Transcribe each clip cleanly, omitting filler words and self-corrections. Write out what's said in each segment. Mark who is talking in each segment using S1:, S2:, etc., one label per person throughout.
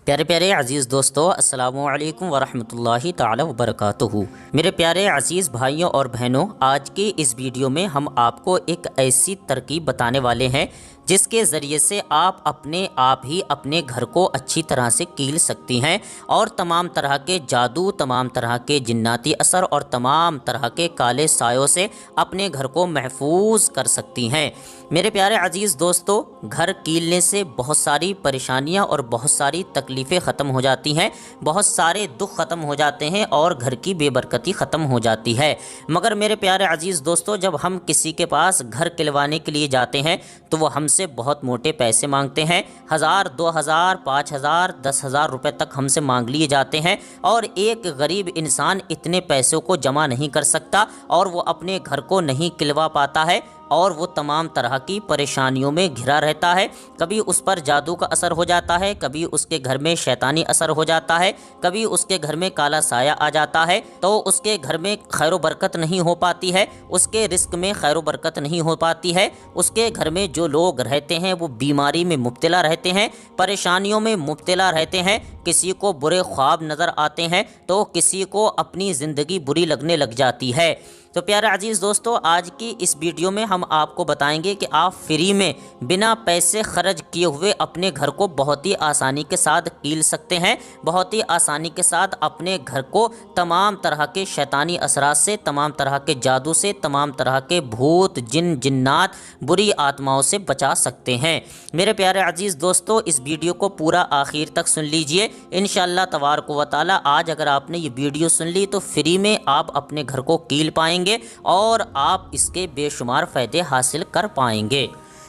S1: प्यारे प्यारे अज़ीज़ दोस्तों, अस्सलामु अलैकुम वरहमतुल्लाहि ताला वबरकातुहू। मेरे प्यारे अज़ीज़ भाइयों और बहनों, आज के इस वीडियो में हम आपको एक ऐसी तरकीब बताने वाले हैं जिसके ज़रिए से आप अपने आप ही अपने घर को अच्छी तरह से कील सकती हैं और तमाम तरह के जादू, तमाम तरह के जिन्नाती असर और तमाम तरह के काले सायों से अपने घर को महफूज कर सकती हैं। मेरे प्यारे अज़ीज़ दोस्तों, घर कीलने से बहुत सारी परेशानियां और बहुत सारी तकलीफ़ें ख़त्म हो जाती हैं, बहुत सारे दुख ख़त्म हो जाते हैं और घर की बेबरकती ख़त्म हो जाती है। मगर मेरे प्यारे अज़ीज़ दोस्तों, जब हम किसी के पास घर किलवाने के लिए जाते हैं तो वो हमसे बहुत मोटे पैसे मांगते हैं। 1000, 2000, 5000, 10,000 रुपये तक हमसे मांग लिए जाते हैं और एक गरीब इंसान इतने पैसों को जमा नहीं कर सकता और वो अपने घर को नहीं किलवा पाता है और वो तमाम तरह की परेशानियों में घिरा रहता है। कभी उस पर जादू का असर हो जाता है, कभी उसके घर में शैतानी असर हो जाता है, कभी उसके घर में काला साया आ जाता है, तो उसके घर में खैर बरकत नहीं हो पाती है, उसके रिस्क में खैर बरकत नहीं हो पाती है। उसके घर में जो लोग रहते हैं वो बीमारी में मुब्तला रहते हैं, परेशानियों में मुब्तला रहते हैं। किसी को बुरे ख्वाब नज़र आते हैं तो किसी को अपनी ज़िंदगी बुरी लगने लग जाती है। तो प्यारे अजीज़ दोस्तों, आज की इस वीडियो में हम आपको बताएंगे कि आप फ्री में बिना पैसे खर्च किए हुए अपने घर को बहुत ही आसानी के साथ कील सकते हैं, बहुत ही आसानी के साथ अपने घर को तमाम तरह के शैतानी असरात से, तमाम तरह के जादू से, तमाम तरह के भूत, जिन, जिन्नात, बुरी आत्माओं से बचा सकते हैं। मेरे प्यारे अजीज़ दोस्तों, इस वीडियो को पूरा आखिर तक सुन लीजिए। इंशाअल्लाह तबारक व तआला आज अगर आपने ये वीडियो सुन ली तो फ्री में आप अपने घर को कील पाएंगे और आप इसके बेशुमार फ़ायदे हासिल कर पाएंगे।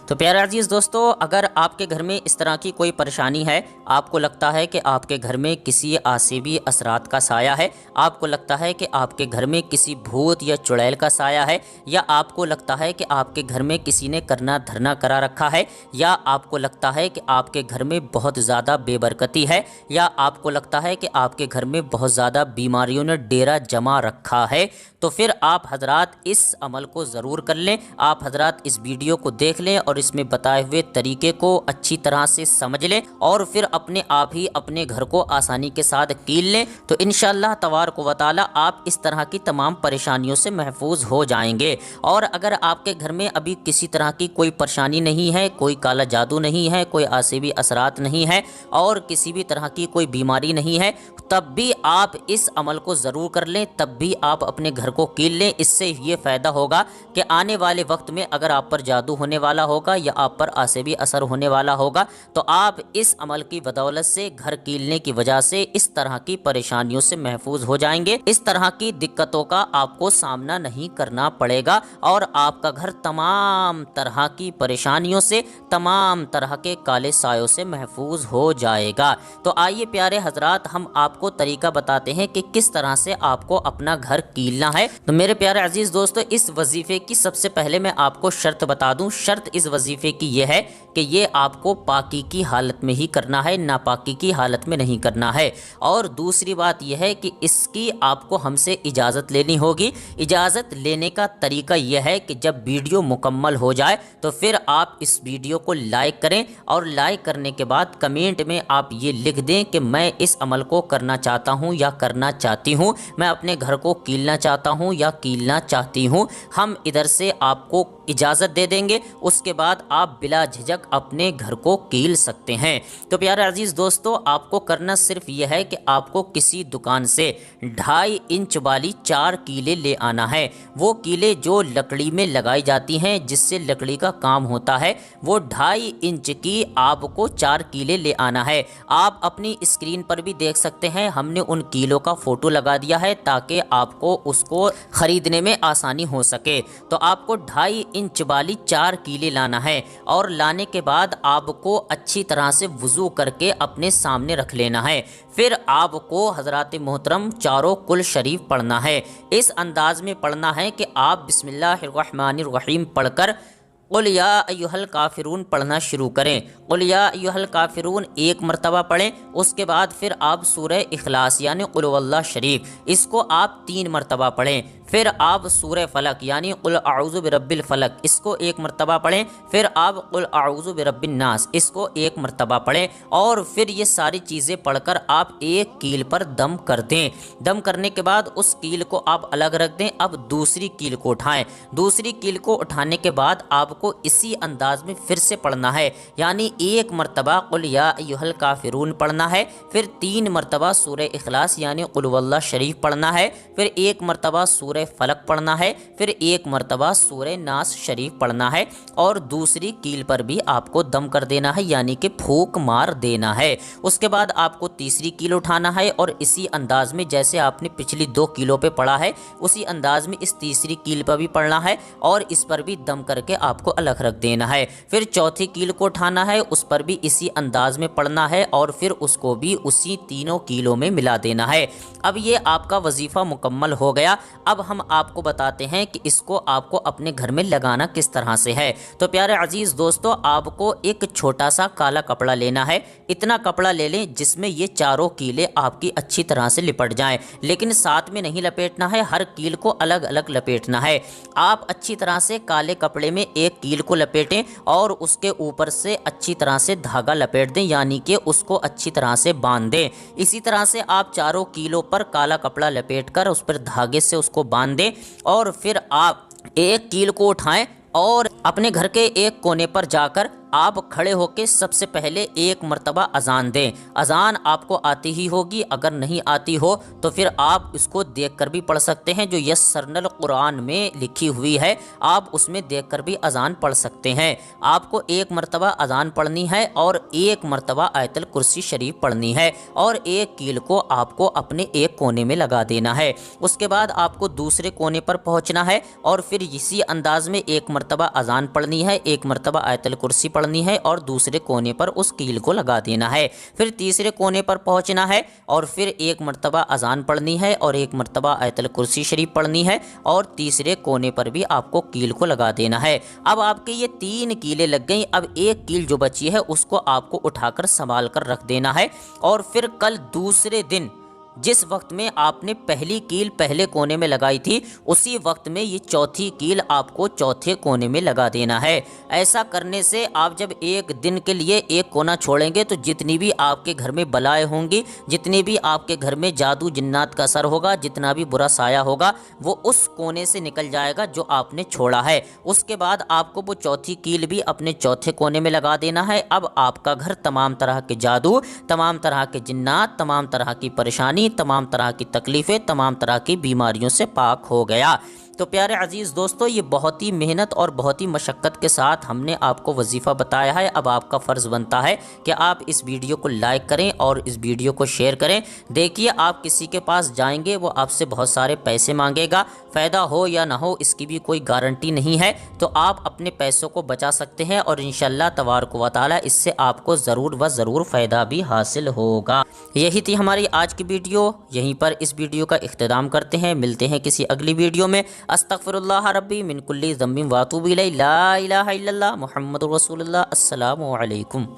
S1: तो प्यारे अजीज़ दोस्तों, अगर आपके घर में इस तरह की कोई परेशानी है, आपको लगता है कि आपके घर में किसी आसिबी असरात का साया है, आपको लगता है कि आपके घर में किसी भूत या चुड़ैल का साया है, या आपको लगता है कि आपके घर में किसी ने करना धरना करा रखा है, या आपको लगता है कि आपके घर में बहुत ज़्यादा बेबरकती है, या आपको लगता है कि आपके घर में बहुत ज़्यादा बीमारियों ने डेरा जमा रखा है, तो फिर आप हजरात इस अमल को ज़रूर कर लें। आप हजरात इस वीडियो को देख लें और इसमें बताए हुए तरीके को अच्छी तरह से समझ लें और फिर अपने आप ही अपने घर को आसानी के साथ कील लें। तो इंशाअल्लाह तबारक व तआला आप इस तरह की तमाम परेशानियों से महफूज हो जाएंगे। और अगर आपके घर में अभी किसी तरह की कोई परेशानी नहीं है, कोई काला जादू नहीं है, कोई आसिबी असरात नहीं है और किसी भी तरह की कोई बीमारी नहीं है, तब भी आप इस अमल को ज़रूर कर लें, तब भी आप अपने घर को कील लें। इससे ये फ़ायदा होगा कि आने वाले वक्त में अगर आप पर जादू होने वाला होगा या आप पर आसिबी असर होने वाला होगा तो आप इस अमल की बदौलत से घर कीलने की वजह से इस तरह की परेशानियों से महफूज हो जाएंगे। इस तरह की दिक्कतों का आपको सामना नहीं करना पड़ेगा और आपका घर तमाम तरह की परेशानियों से, तमाम तरह के काले सायों से महफूज हो जाएगा। तो आइए प्यारे हजरात, हम आपको तरीका बताते हैं कि किस तरह से आपको अपना घर कीलना है। तो मेरे प्यारे अजीज दोस्तों, इस वजीफे की सबसे पहले मैं आपको शर्त बता दूं। शर्त इस वजीफे की यह है कि ये आपको पाकी की हालत में ही करना है, नापाकी की हालत में नहीं करना है। और दूसरी बात यह है कि इसकी आपको हमसे इजाज़त लेनी होगी। इजाज़त लेने का तरीका यह है कि जब वीडियो मुकम्मल हो जाए तो फिर आप इस वीडियो को लाइक करें और लाइक करने के बाद कमेंट में आप ये लिख दें कि मैं इस अमल को करना चाहता हूँ या करना चाहती हूँ, मैं अपने घर को कीलना चाहता हूँ या कीलना चाहती हूँ। हम इधर से आपको इजाज़त दे देंगे, उसके बाद आप बिला झिझक अपने घर को कील सकते हैं। तो प्यारे अजीज़ दोस्तों, आपको करना सिर्फ यह है कि आपको किसी दुकान से 2.5 इंच वाली 4 कीले ले आना है। वो कीले जो लकड़ी में लगाई जाती हैं, जिससे लकड़ी का काम होता है, वो 2.5 इंच की आपको 4 कीले ले आना है। आप अपनी स्क्रीन पर भी देख सकते हैं, हमने उन कीलों का फ़ोटो लगा दिया है ताकि आपको उसको ख़रीदने में आसानी हो सके। तो आपको 2.5 इंच वाली 4 कीले लाना है और लाने के बाद आपको अच्छी तरह से वज़ू करके अपने सामने रख लेना है। फिर आपको हज़रात मोहतरम चारों कुल शरीफ पढ़ना है। इस अंदाज में पढ़ना है कि आप बिस्मिल्लाहिर्रहमानिर्रहीम पढ़कर कुल या अय्युहल काफिरून पढ़ना शुरू करें। कुल या अय्युहल काफिरून 1 मरतबा पढ़ें। उसके बाद फिर आप सूरह इखलास यानी कुल हुवल्लाह शरीफ इसको आप 3 मरतबा पढ़ें। फिर आप सूरह फलक यानी कुल अऊज़ु बिरब्बिल फलक इसको 1 मरतबा पढ़ें। फिर आप कुल अऊज़ु बिरब्बिन नास इसको 1 मरतबा पढ़ें और फिर ये सारी चीज़ें पढ़कर आप एक कील पर दम कर दें। दम करने के बाद उस कील को आप अलग रख दें। अब दूसरी कील को उठाएं। दूसरी कील को उठाने के बाद आपको इसी अंदाज में फिर से पढ़ना है, यानी 1 मरतबा कुल या अय्युहल काफिरून पढ़ना है। फिर 3 मरतबा सूरह इखलास यानी कुल हुवल्लाह शरीफ पढ़ना है। फिर 1 मरतबा सूरह फलक पढ़ना है। फिर 1 मरतबा सूरह नास शरीफ पढ़ना है और दूसरी कील पर भी आपको दम कर देना है, यानी कि फूंक मार देना है। उसके बाद आपको तीसरी कील उठाना है और इसी अंदाज में जैसे आपने पिछली 2 कीलों पे पढ़ा है उसी अंदाज में इस तीसरी कील पर भी पढ़ना है और इस पर भी दम करके आपको अलग रख देना है। फिर चौथी कील को उठाना है, उस पर भी इसी अंदाज में पढ़ना है और फिर उसको भी उसी तीनों कीलों में मिला देना है। अब ये आपका वजीफ़ा मुकम्मल हो गया। अब हम आपको बताते हैं कि इसको आपको अपने घर में लगाना किस तरह से है। तो प्यारे अजीज़ दोस्तों, आपको एक छोटा सा काला कपड़ा लेना है। इतना कपड़ा ले लें जिसमें ये चारों कीलें आपकी अच्छी तरह से लिपट जाएं, लेकिन साथ में नहीं लपेटना है, हर कील को अलग अलग लपेटना है। आप अच्छी तरह से काले कपड़े में एक कील को लपेटें और उसके ऊपर से अच्छी तरह से धागा लपेट दें, यानी कि उसको अच्छी तरह से बांध दें। इसी तरह से आप चारों कीलों पर काला कपड़ा लपेटकर उस पर धागे से उसको बांध दें और फिर आप एक कील को उठाएं और अपने घर के एक कोने पर जाकर आप खड़े होकर सबसे पहले 1 मरतबा अजान दें। अजान आपको आती ही होगी, अगर नहीं आती हो तो फिर आप इसको देखकर भी पढ़ सकते हैं, जो यस्सरनल कुरान में लिखी हुई है आप उसमें देखकर भी अजान पढ़ सकते हैं। आपको 1 मरतबा अजान पढ़नी है और 1 मरतबा आयतल कुर्सी शरीफ पढ़नी है और एक कील को आपको अपने एक कोने में लगा देना है। उसके बाद आपको दूसरे कोने पर पहुंचना है और फिर इसी अंदाज में 1 मरतबा अजान पढ़नी है, 1 मरतबा आयतल कुर्सी पढ़नी है और दूसरे कोने पर उस कील को लगा देना है। फिर तीसरे कोने पर पहुंचना है और फिर 1 मरतबा अजान पढ़नी है और 1 मरतबा आयतल कुर्सी शरीफ पढ़नी है और तीसरे कोने पर भी आपको कील को लगा देना है। अब आपके ये 3 कीलें लग गई। अब एक कील जो बची है उसको आपको उठाकर संभाल कर रख देना है और फिर कल दूसरे दिन जिस वक्त में आपने पहली कील पहले कोने में लगाई थी उसी वक्त में ये चौथी कील आपको चौथे कोने में लगा देना है। ऐसा करने से आप जब एक दिन के लिए एक कोना छोड़ेंगे तो जितनी भी आपके घर में बलाएं होंगी, जितनी भी आपके घर में जादू जिन्नात का असर होगा, जितना भी बुरा साया होगा वो उस कोने से निकल जाएगा जो आपने छोड़ा है। उसके बाद आपको वो चौथी कील भी अपने चौथे कोने में लगा देना है। अब आपका घर तमाम तरह के जादू, तमाम तरह के जिन्नात, तमाम तरह की परेशानी, तमाम तरह की तकलीफ़ें, तमाम तरह की बीमारियों से पाक हो गया। तो प्यारे अजीज़ दोस्तों, ये बहुत ही मेहनत और बहुत ही मशक्क़त के साथ हमने आपको वजीफ़ा बताया है। अब आपका फ़र्ज़ बनता है कि आप इस वीडियो को लाइक करें और इस वीडियो को शेयर करें। देखिए, आप किसी के पास जाएंगे वो आपसे बहुत सारे पैसे मांगेगा, फ़ायदा हो या ना हो इसकी भी कोई गारंटी नहीं है। तो आप अपने पैसों को बचा सकते हैं और इंशाअल्लाह तबारक व तआला इससे आपको ज़रूर व ज़रूर फ़ायदा भी हासिल होगा। यही थी हमारी आज की वीडियो। यहीं पर इस वीडियो का इख्तिताम करते हैं। मिलते हैं किसी अगली वीडियो में। अस्तगफिरुल्लाह रब्बी मिन कुल्ली ज़म्बिन व अतूबु इलैहि, ला इलाहा इल्लल्लाह मुहम्मदुर रसूलुल्लाह। अस्सलामु अलैकुम।